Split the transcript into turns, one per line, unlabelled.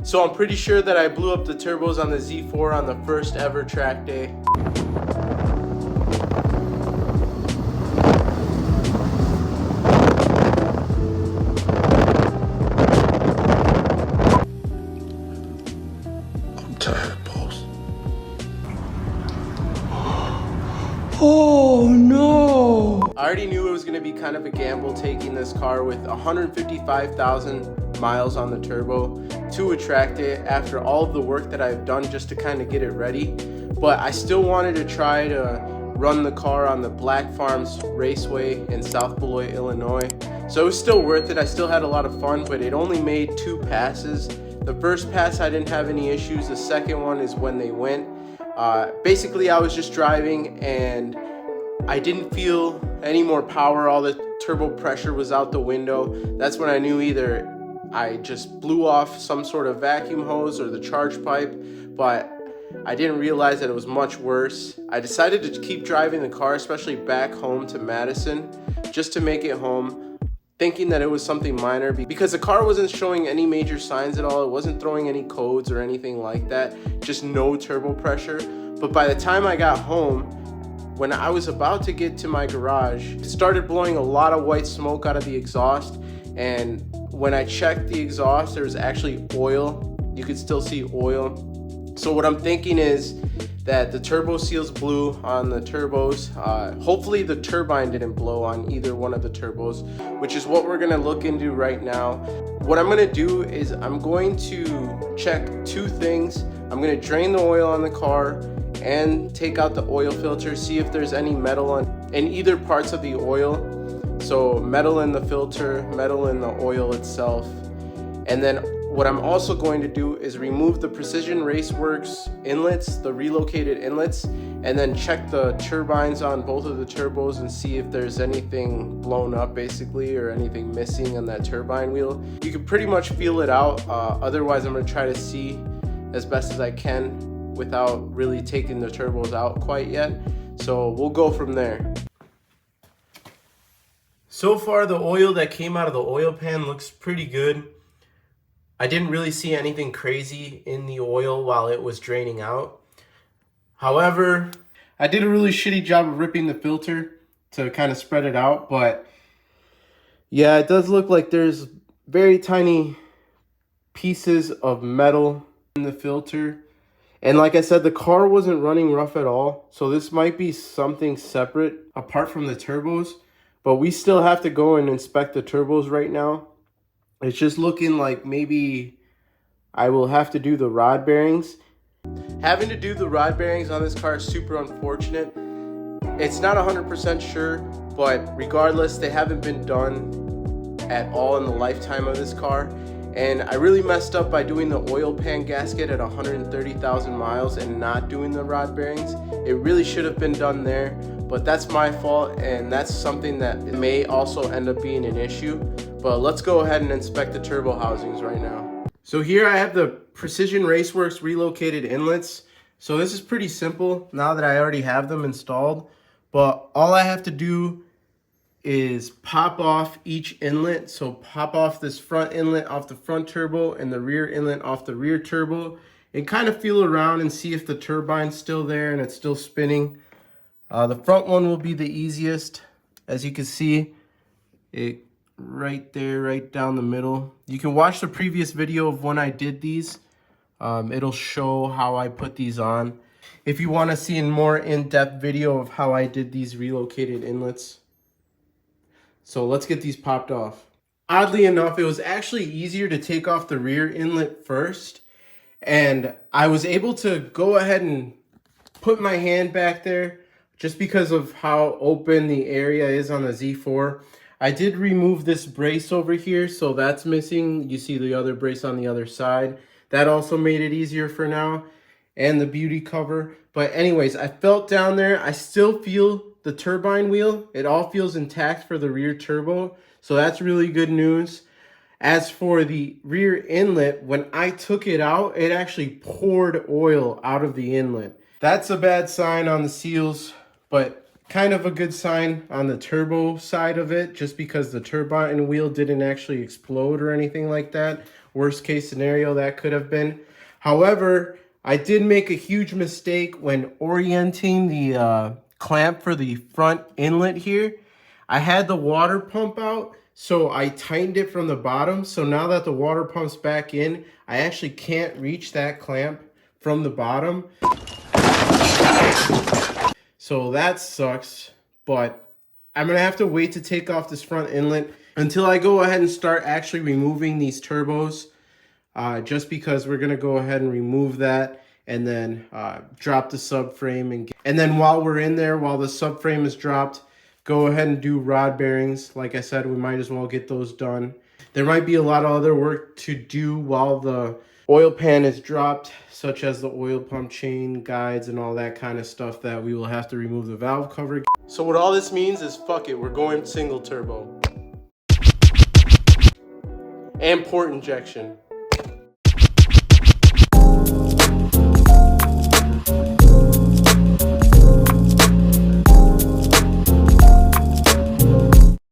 So I'm pretty sure that I blew up the turbos on the Z4 on the first ever track day.
I'm tired, boss.
Oh no! I already knew it was going to be kind of a gamble taking this car with 155,000 miles on the turbo to a track day after all of the work that I've done just to kind of get it ready. But I still wanted to try to run the car on the Black Farms Raceway in South Beloit, Illinois. So it was still worth it. I still had a lot of fun, but it only made 2 passes. The first pass I didn't have any issues. The second one is when they went. Basically I was just driving and I didn't feel any more power. All the turbo pressure was out the window. That's when I knew either I just blew off some sort of vacuum hose or the charge pipe, but I didn't realize that it was much worse. I decided to keep driving the car, especially back home to Madison, just to make it home, thinking that it was something minor because the car wasn't showing any major signs at all. It wasn't throwing any codes or anything like that, just no turbo pressure. But by the time I got home, when I was about to get to my garage, it started blowing a lot of white smoke out of the exhaust. And when I checked the exhaust, there was actually oil. You could still see oil. So what I'm thinking is that the turbo seals blew on the turbos. Hopefully the turbine didn't blow on either one of the turbos, which is what we're gonna look into right now. What I'm gonna do is I'm going to check 2 things. I'm gonna drain the oil on the car and take out the oil filter, see if there's any metal in either parts of the oil. So metal in the filter, metal in the oil itself. And then what I'm also going to do is remove the Precision Raceworks inlets, the relocated inlets, and then check the turbines on both of the turbos and see if there's anything blown up basically or anything missing on that turbine wheel. You can pretty much feel it out. Otherwise I'm going to try to see as best as I can without really taking the turbos out quite yet. So we'll go from there. So far the oil that came out of the oil pan looks pretty good. I didn't really see anything crazy in the oil while it was draining out. However, I did a really shitty job of ripping the filter to kind of spread it out, but yeah, it does look like there's very tiny pieces of metal in the filter. And like I said, the car wasn't running rough at all, so this might be something separate apart from the turbos, but we still have to go and inspect the turbos right now. It's just looking like maybe I will have to do the rod bearings. Having to do the rod bearings on this car is super unfortunate. It's not 100% sure, but regardless, they haven't been done at all in the lifetime of this car. And I really messed up by doing the oil pan gasket at 130,000 miles and not doing the rod bearings. It really should have been done there, but that's my fault, and that's something that may also end up being an issue. But let's go ahead and inspect the turbo housings right now. So here I have the Precision Raceworks relocated inlets. So this is pretty simple now that I already have them installed, but all I have to do is pop off each inlet. So pop off this front inlet off the front turbo and the rear inlet off the rear turbo, and kind of feel around and see if the turbine's still there and it's still spinning. The front one will be the easiest. As you can see, it right there, right down the middle. You can watch the previous video of when I did these. It'll show how I put these on if you want to see a more in-depth video of how I did these relocated inlets. So let's get these popped off. Oddly enough, it was actually easier to take off the rear inlet first, and I was able to go ahead and put my hand back there just because of how open the area is on the Z4. I did remove this brace over here, so that's missing. You see the other brace on the other side. That also made it easier for now, and the beauty cover. But anyways, I felt down there. I still feel the turbine wheel. It all feels intact for the rear turbo, so that's really good news. As for the rear inlet, when I took it out, it actually poured oil out of the inlet. That's a bad sign on the seals, but kind of a good sign on the turbo side of it, just because the turbine wheel didn't actually explode or anything like that. worst case scenario that could have been. However, I did make a huge mistake when orienting the clamp for the front inlet here. I had the water pump out, so I tightened it from the bottom. So now that the water pump's back in, I actually can't reach that clamp from the bottom. So that sucks, but I'm gonna have to wait to take off this front inlet until I go ahead and start actually removing these turbos, just because we're gonna go ahead and remove that and then drop the subframe. And then while we're in there, while the subframe is dropped, go ahead and do rod bearings. Like I said, we might as well get those done. There might be a lot of other work to do while the oil pan is dropped, such as the oil pump chain, guides, and all that kind of stuff that we will have to remove the valve cover. So what all this means is, fuck it, we're going single turbo. And port injection.